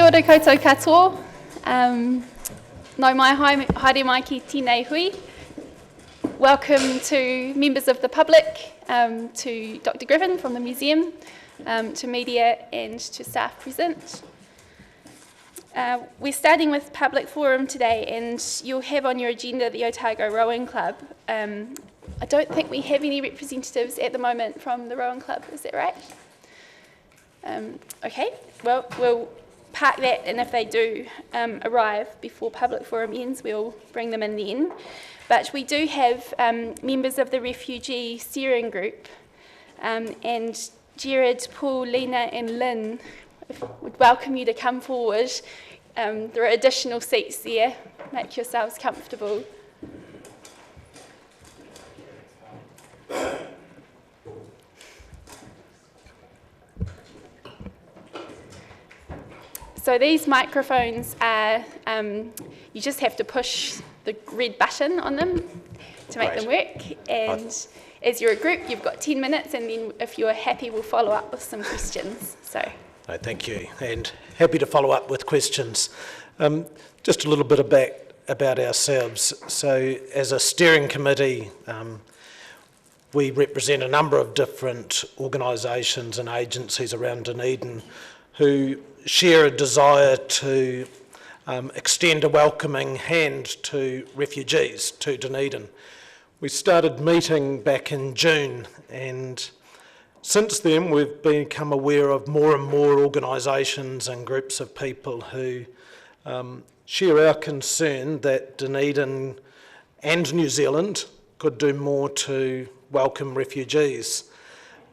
Kia ora koutou katoa. Nau mai haere mai ki tēnei hui. Welcome to members of the public, to Dr. Griffin from the museum, to media and to staff present. We're starting with public forum today, and you'll have on your agenda the Otago Rowing Club. I don't think we have any representatives at the moment from the Rowing Club, is that right? Okay, well, we'll park that, and if they do arrive before public forum ends, we'll bring them in then. But we do have members of the refugee steering group, and Jared, Paul, Lena and Lynn would welcome you to come forward. There are additional seats there. Make yourselves comfortable. So these microphones are, you just have to push the red button on them to make them work. And as you're a group, you've got 10 minutes, and then if you're happy, we'll follow up with some questions. So. No, thank you, and happy to follow up with questions. Just a little bit about ourselves. So as a steering committee, we represent a number of different organisations and agencies around Dunedin who share a desire to extend a welcoming hand to refugees to Dunedin. We started meeting back in June, and since then we've become aware of more and more organisations and groups of people who share our concern that Dunedin and New Zealand could do more to welcome refugees.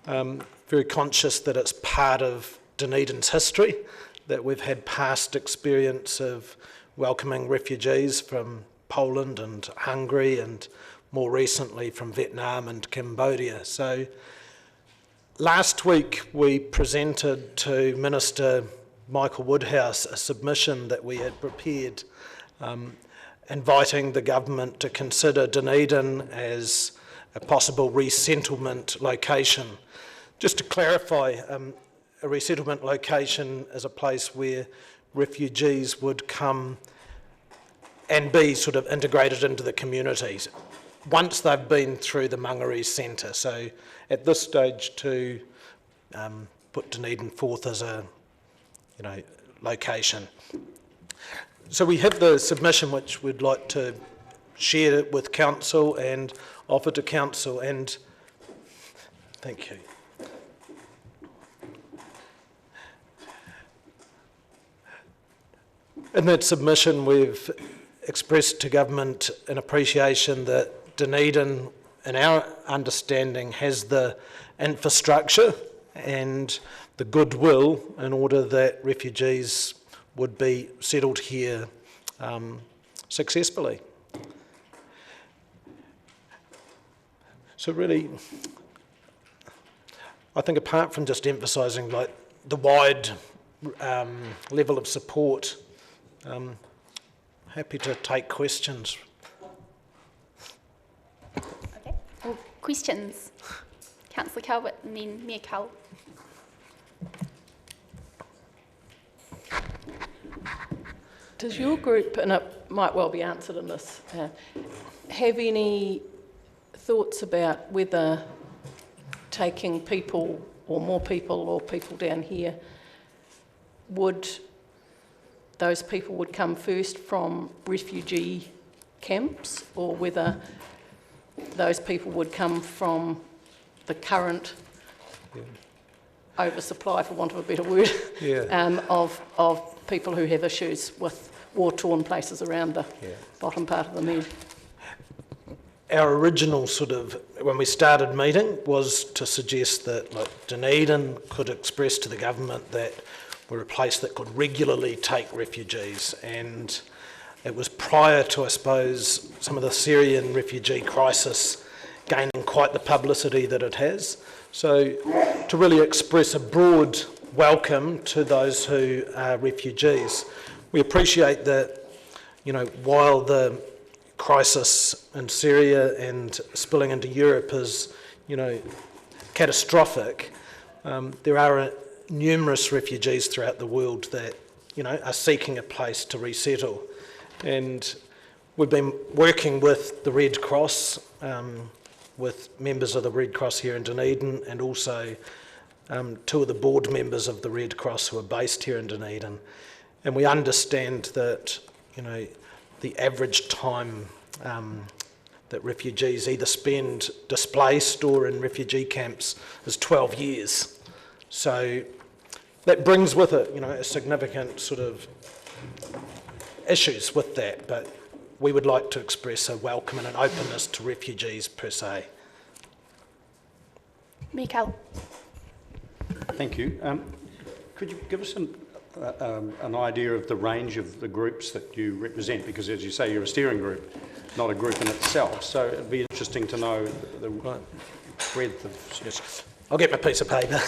Very conscious that it's part of Dunedin's history, that we've had past experience of welcoming refugees from Poland and Hungary, and more recently from Vietnam and Cambodia. So last week we presented to Minister Michael Woodhouse a submission that we had prepared, inviting the government to consider Dunedin as a possible resettlement location. Just to clarify, a resettlement location is a place where refugees would come and be sort of integrated into the communities once they've been through the Mangere Centre. So at this stage, to put Dunedin forth as a location. So we have the submission which we'd like to share with Council and offer to Council, and thank you. In that submission, we've expressed to Government an appreciation that Dunedin, in our understanding, has the infrastructure and the goodwill in order that refugees would be settled here successfully. So really, I think apart from just emphasising like the wide level of support, happy to take questions. Okay. Well, questions? Councillor Calvert and then Mayor Cull. Does your group, and it might well be answered in this, have any thoughts about whether taking people or more people or people down here, those people would come first from refugee camps, or whether those people would come from the current oversupply, for want of a better word, of people who have issues with war-torn places around the bottom part of the Med? Our original when we started meeting, was to suggest that Dunedin could express to the government that we're a place that could regularly take refugees, and it was prior to, I suppose, some of the Syrian refugee crisis gaining quite the publicity that it has. So to really express a broad welcome to those who are refugees. We appreciate that, while the crisis in Syria and spilling into Europe is, catastrophic, there are numerous refugees throughout the world that, are seeking a place to resettle. And we've been working with the Red Cross, with members of the Red Cross here in Dunedin, and also two of the board members of the Red Cross who are based here in Dunedin. And we understand that, the average time that refugees either spend displaced or in refugee camps is 12 years. So that brings with it, a significant sort of issues with that, but we would like to express a welcome and an openness to refugees per se. Mikael. Thank you. Could you give us an idea of the range of the groups that you represent? Because as you say, you're a steering group, not a group in itself. So it'd be interesting to know the breadth of... Yes. I'll get my piece of paper.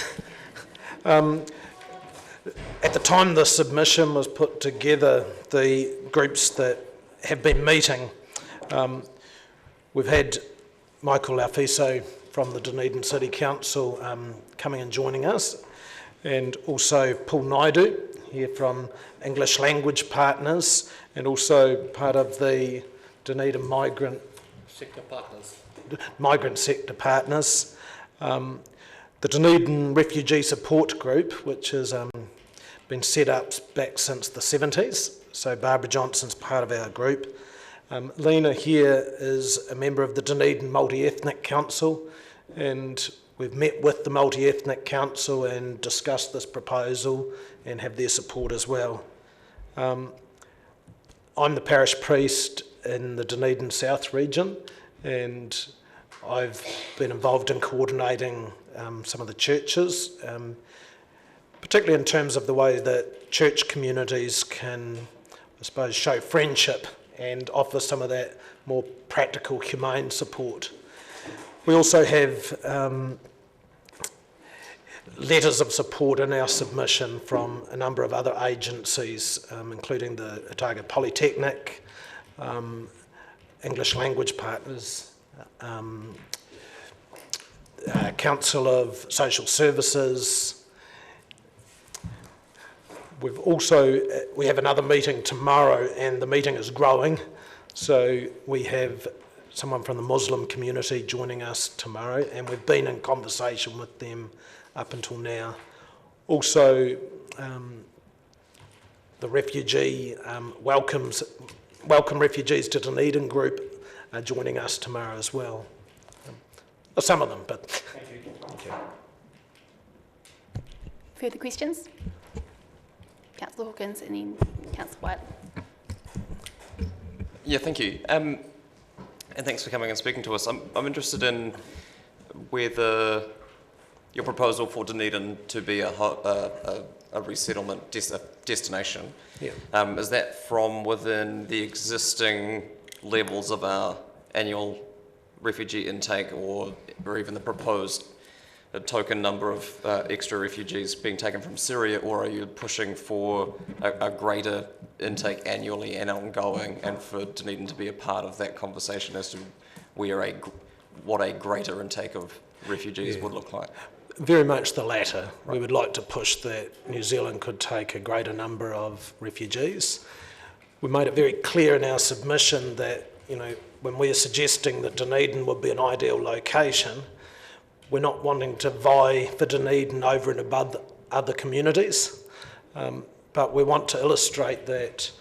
At the time the submission was put together, the groups that have been meeting, we've had Michael Laufiso from the Dunedin City Council coming and joining us, and also Paul Naidu here from English Language Partners, and also part of the Dunedin Migrant Sector Partners. The Dunedin Refugee Support Group, which has been set up back since the 70s, so Barbara Johnson's part of our group. Lena here is a member of the Dunedin Multi-Ethnic Council, and we've met with the Multi-Ethnic Council and discussed this proposal and have their support as well. I'm the parish priest in the Dunedin South region, and I've been involved in coordinating some of the churches, particularly in terms of the way that church communities can, I suppose, show friendship and offer some of that more practical, humane support. We also have letters of support in our submission from a number of other agencies, including the Otago Polytechnic, English Language Partners, Council of Social Services. We have another meeting tomorrow, and the meeting is growing, so we have someone from the Muslim community joining us tomorrow, and we've been in conversation with them up until now. Also, the refugee Welcome Refugees to Dunedin group are joining us tomorrow as well. Some of them, but... Thank you. Thank you. Further questions? Councillor Hawkins and then Councillor White. Yeah, thank you. And thanks for coming and speaking to us. I'm interested in whether your proposal for Dunedin to be a resettlement destination, is that from within the existing levels of our annual refugee intake, or even the proposed token number of extra refugees being taken from Syria, or are you pushing for a greater intake annually and ongoing, and for Dunedin to be a part of that conversation as to what a greater intake of refugees would look like? Very much the latter. Right. We would like to push that New Zealand could take a greater number of refugees. We made it very clear in our submission that, when we are suggesting that Dunedin would be an ideal location, we're not wanting to vie for Dunedin over and above other communities, but we want to illustrate that,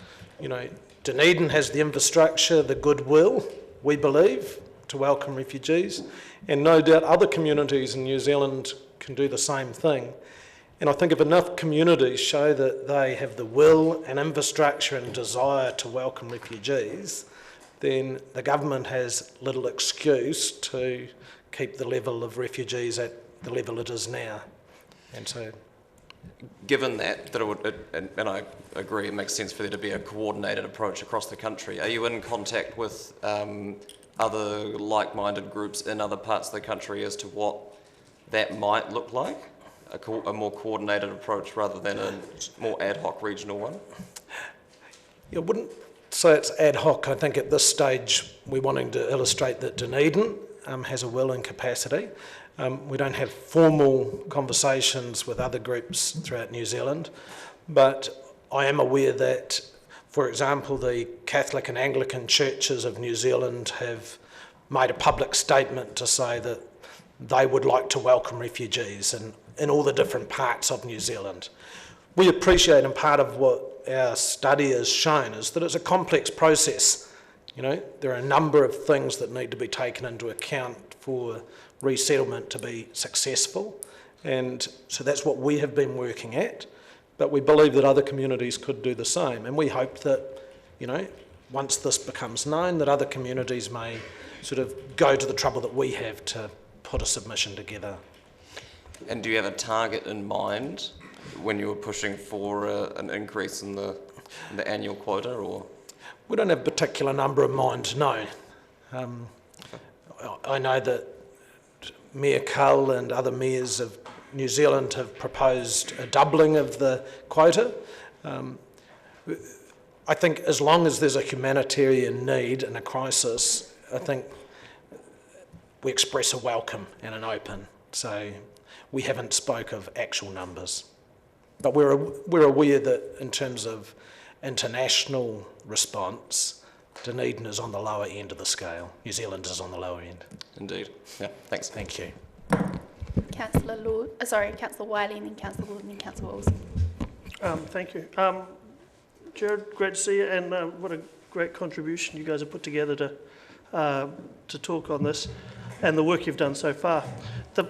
Dunedin has the infrastructure, the goodwill, we believe, to welcome refugees, and no doubt other communities in New Zealand can do the same thing. And I think if enough communities show that they have the will and infrastructure and desire to welcome refugees, then the government has little excuse to keep the level of refugees at the level it is now. And so, given that it would, and I agree, it makes sense for there to be a coordinated approach across the country, are you in contact with other like-minded groups in other parts of the country as to what that might look like? A more coordinated approach rather than a more ad hoc regional one? I wouldn't say it's ad hoc. I think at this stage we're wanting to illustrate that Dunedin has a will and capacity. We don't have formal conversations with other groups throughout New Zealand, but I am aware that, for example, the Catholic and Anglican churches of New Zealand have made a public statement to say that they would like to welcome refugees in all the different parts of New Zealand. We appreciate, and part of what our study has shown is that it's a complex process. You know, there are a number of things that need to be taken into account for resettlement to be successful, and so that's what we have been working at, but we believe that other communities could do the same, and we hope that, you know, once this becomes known, that other communities may sort of go to the trouble that we have to put a submission together. And do you have a target in mind when you were pushing for an increase in the annual quota, or? We don't have a particular number in mind, no. I know that Mayor Cull and other mayors of New Zealand have proposed a doubling of the quota. I think as long as there's a humanitarian need and a crisis, I think we express a welcome and an open. So we haven't spoke of actual numbers. But we're aware that in terms of international response, Dunedin is on the lower end of the scale. New Zealand is on the lower end. Indeed. Yeah, thanks. Thank you. Councillor Wiley, and then Councillor Lord, and then Councillor Wilson. Thank you. Jared, great to see you, and what a great contribution you guys have put together to talk on this and the work you've done so far. The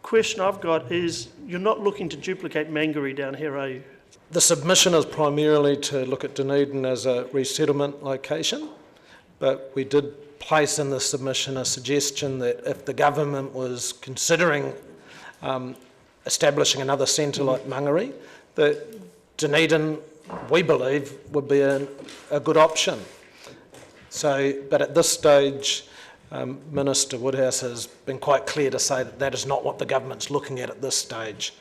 question I've got is, you're not looking to duplicate Mangere down here, are you? The submission is primarily to look at Dunedin as a resettlement location, but we did place in the submission a suggestion that if the government was considering establishing another centre like Mangere, that Dunedin, we believe, would be a good option. So, but at this stage, Minister Woodhouse has been quite clear to say that that is not what the government's looking at this stage.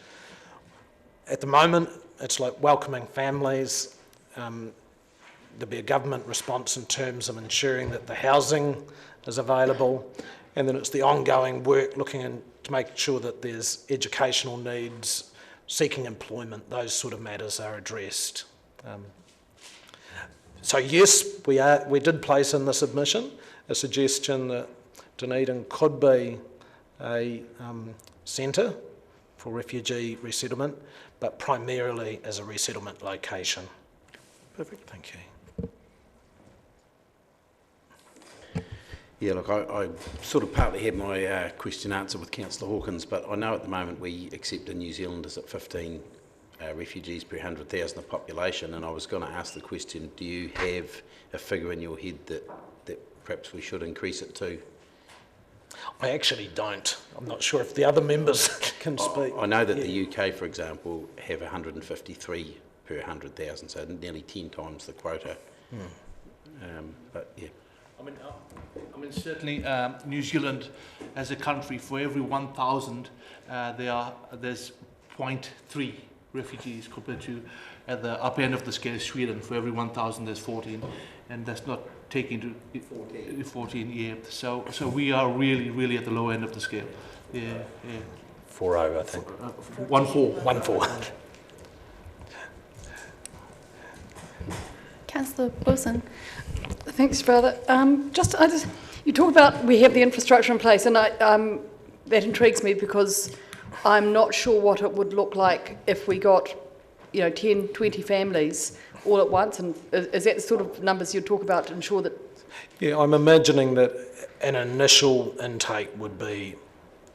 At the moment, it's like welcoming families. There'll be a government response in terms of ensuring that the housing is available, and then it's the ongoing work looking to make sure that there's educational needs, seeking employment, those sort of matters are addressed. So yes, we did place in the submission a suggestion that Dunedin could be a centre for refugee resettlement, but primarily as a resettlement location. Perfect. Thank you. Yeah, look, I sort of partly had my question answered with Councillor Hawkins, but I know at the moment we accept in New Zealand is at 15 refugees per 100,000 of population, and I was going to ask the question, do you have a figure in your head that perhaps we should increase it to? I actually don't. I'm not sure if the other members can speak. I know that the UK, for example, have 153 per 100,000, so nearly 10 times the quota. But yeah. I mean, certainly New Zealand as a country, for every 1,000, there's 0.3 refugees compared to at the upper end of the scale, Sweden. For every 1,000, there's 14, and that's not taking into 14. Yeah. So we are really at the low end of the scale. Yeah. 4-0, I think. 1-4. 1-4. Councillor Wilson. Thanks, Father. You talk about we have the infrastructure in place, and that intrigues me because I'm not sure what it would look like if we got, 10, 20 families all at once. And is that the sort of numbers you'd talk about to ensure that? Yeah, I'm imagining that an initial intake would be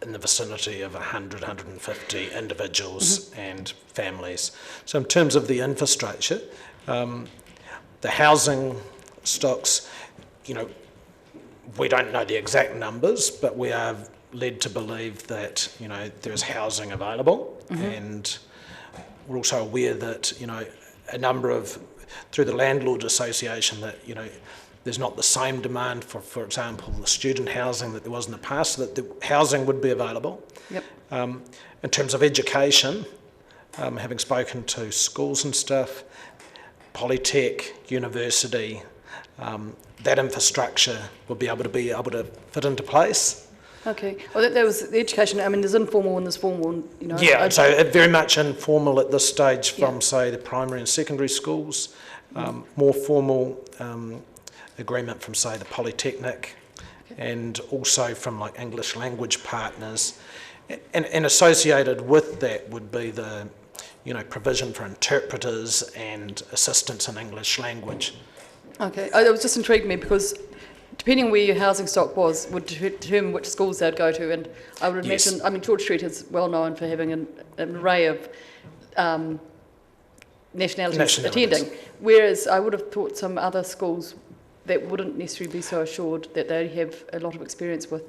in the vicinity of 100, 150 individuals and families. So in terms of the infrastructure, the housing stocks, we don't know the exact numbers, but we are led to believe that, there's housing available. And we're also aware that, a number of, through the Landlord Association, that, there's not the same demand for example, the student housing that there was in the past, so that the housing would be available. Yep. In terms of education, having spoken to schools and stuff, Polytech, university, that infrastructure will be able to fit into place. Okay. Well, there was the education. I mean, there's informal and there's formal. And, you know. Yeah, so very much informal at this stage from, Yeah. say, the primary and secondary schools. More formal agreement from, say, the Polytechnic, and also from like English language partners. And associated with that would be the, you know, provision for interpreters and assistance in English language. Okay. It was just intrigued me because depending on where your housing stock was would determine which schools they'd go to. And I would imagine, Yes. I mean, George Street is well known for having an array of nationalities attending, whereas I would have thought some other schools that wouldn't necessarily be so assured that they have a lot of experience with.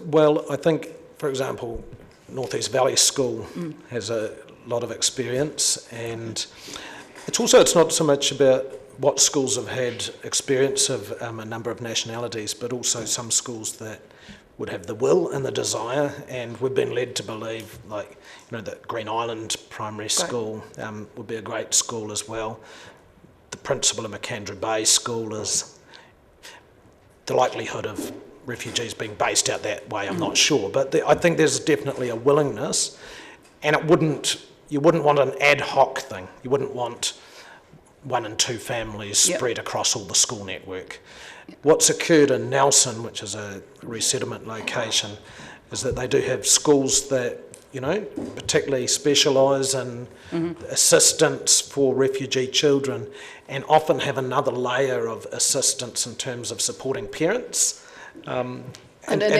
Well, I think, for example, North East Valley School has a lot of experience, and it's not so much about what schools have had experience of a number of nationalities, but also some schools that would have the will and the desire, and we've been led to believe, like, you know, that Green Island Primary School would be a great school as well. The principal of McAndrew Bay School is the likelihood of refugees being based out that way, I'm not sure, but I think there's definitely a willingness, and you wouldn't want an ad hoc thing. You wouldn't want 1 and 2 families spread across all the school network. What's occurred in Nelson, which is a resettlement location, is that they do have schools that, you know, particularly specialise in assistance for refugee children, and often have another layer of assistance in terms of supporting parents. And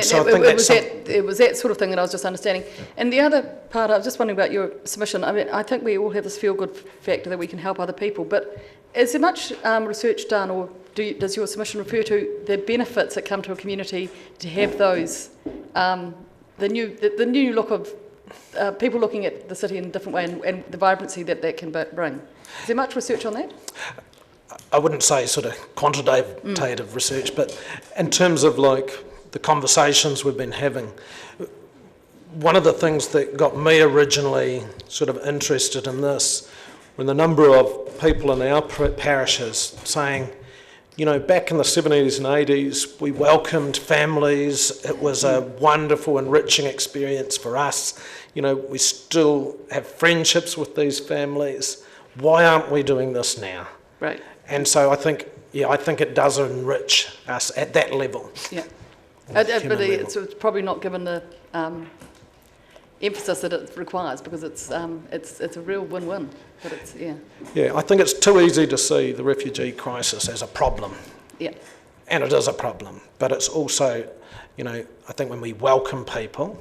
so I think it was that sort of thing that I was just understanding. And the other part, I was just wondering about your submission. I mean, I think we all have this feel-good factor that we can help other people, but is there much research done, or does your submission refer to the benefits that come to a community to have those, the new look of people looking at the city in a different way, and the vibrancy that can bring? Is there much research on that? I wouldn't say sort of quantitative research, but in terms of like the conversations we've been having, one of the things that got me originally sort of interested in this were the number of people in our parishes saying, you know, back in the 70s and 80s, we welcomed families. It was a wonderful, enriching experience for us. You know, we still have friendships with these families. Why aren't we doing this now? Right. And so I think it does enrich us at that level. Yeah. But it's probably not given the emphasis that it requires, because it's a real win-win. But it's Yeah, I think it's too easy to see the refugee crisis as a problem. Yeah. And it is a problem, but it's also, you know, I think when we welcome people,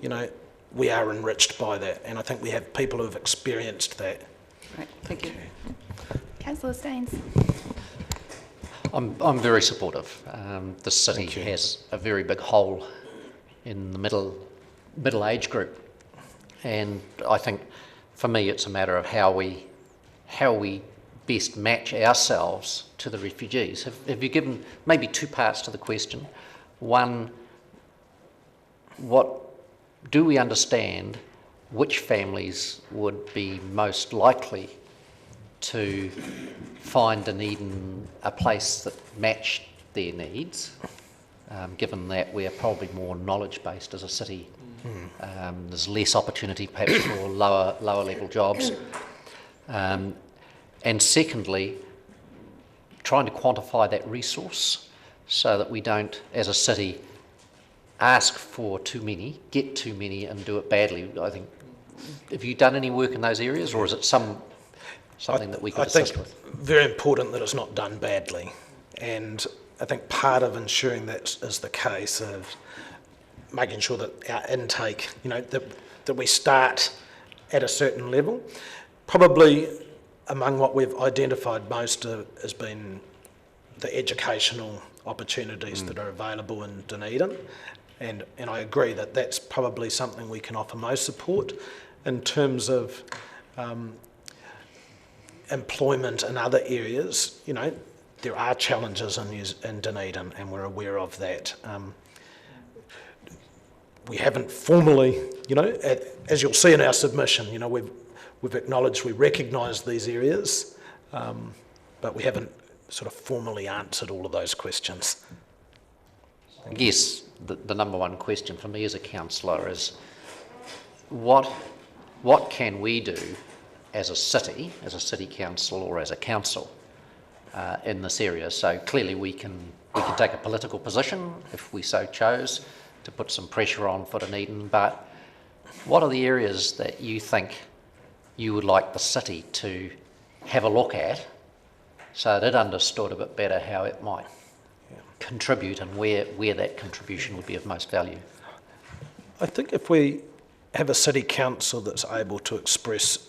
you know, we are enriched by that, and I think we have people who have experienced that. Right. Thank you. Councillor Staines. I'm very supportive. The city has a very big hole in the middle age group, and I think for me it's a matter of how we best match ourselves to the refugees. Have you given maybe 2 parts to the question? One, what do we understand which families would be most likely to find Dunedin a place that matched their needs, given that we're probably more knowledge-based as a city. There's less opportunity perhaps for lower level jobs. And secondly, trying to quantify that resource so that we don't, as a city, ask for too many, get too many and do it badly. I think, have you done any work in those areas, or is it something that we could assist with? I think very important that it's not done badly, and I think part of ensuring that is the case of making sure that our intake, you know, that we start at a certain level. Probably among what we've identified most has been the educational opportunities that are available in Dunedin, and I agree that that's probably something we can offer most support. In terms of employment in other areas, you know, there are challenges in Dunedin, and we're aware of that. We haven't formally, you know, as you'll see in our submission, you know, we've acknowledged, we recognise these areas, but we haven't sort of formally answered all of those questions. So I guess the number one question for me as a councillor is what can we do as a city council or as a council in this area? So clearly we can take a political position if we so chose to put some pressure on for Dunedin, but what are the areas that you think you would like the city to have a look at so that it understood a bit better how it might contribute and where that contribution would be of most value? I think if we have a city council that's able to express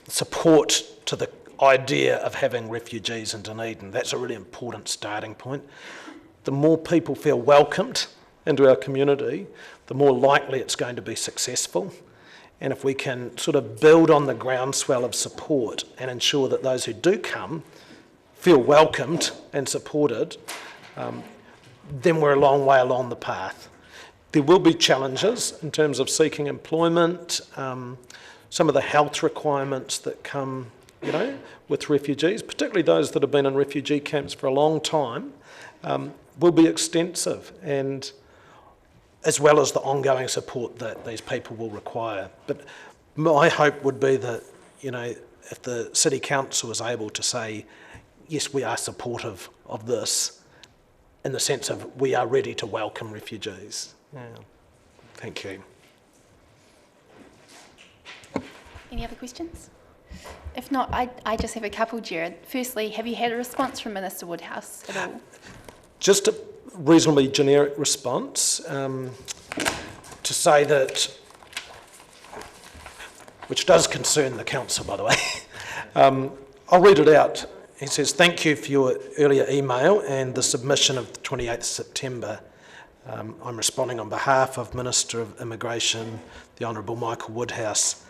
support to the idea of having refugees in Dunedin, that's a really important starting point. The more people feel welcomed into our community, the more likely it's going to be successful. And if we can sort of build on the groundswell of support and ensure that those who do come feel welcomed and supported, then we're a long way along the path. There will be challenges in terms of seeking employment, some of the health requirements that come, with refugees, particularly those that have been in refugee camps for a long time, will be extensive, and as well as the ongoing support that these people will require. But my hope would be that, if the City Council is able to say, yes, we are supportive of this, in the sense of we are ready to welcome refugees. Yeah. Thank you. Any other questions? If not, I just have a couple, Jared. Firstly, have you had a response from Minister Woodhouse at all? Just a reasonably generic response to say that, which does concern the council, by the way. I'll read it out. He says, "Thank you for your earlier email and the submission of the 28th September. I'm responding on behalf of Minister of Immigration, the Honourable Michael Woodhouse.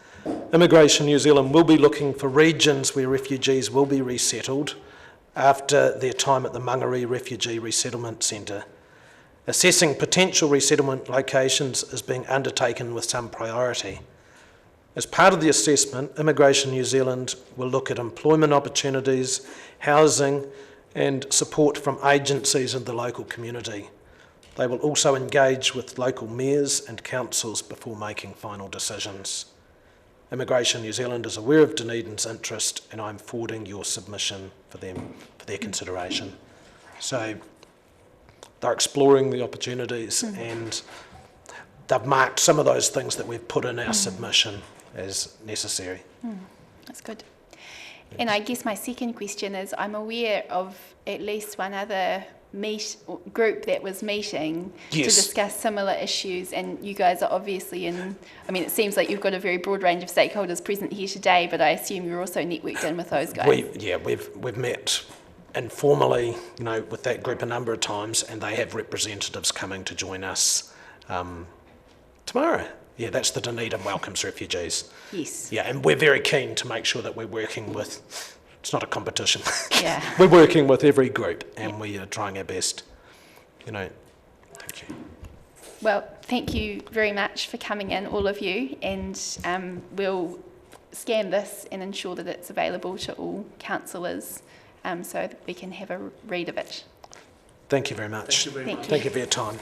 Immigration New Zealand will be looking for regions where refugees will be resettled after their time at the Mangere Refugee Resettlement Centre. Assessing potential resettlement locations is being undertaken with some priority. As part of the assessment, Immigration New Zealand will look at employment opportunities, housing and support from agencies in the local community. They will also engage with local mayors and councils before making final decisions. Immigration New Zealand is aware of Dunedin's interest and I'm forwarding your submission for their consideration." So they're exploring the opportunities and they've marked some of those things that we've put in our submission as necessary. That's good. And I guess my second question is, I'm aware of at least one other group that was meeting to discuss similar issues, and you guys are obviously it seems like you've got a very broad range of stakeholders present here today, but I assume you're also networked in with those guys. We've met informally, with that group a number of times, and they have representatives coming to join us tomorrow. Yeah, that's the Dunedin Welcomes Refugees. Yes. Yeah, and we're very keen to make sure that we're working with, it's not a competition. Yeah. We're working with every group and we are trying our best. Thank you. Well, thank you very much for coming in, all of you, and we'll scan this and ensure that it's available to all councillors so that we can have a read of it. Thank you very much. Thank you. Thank you for your time.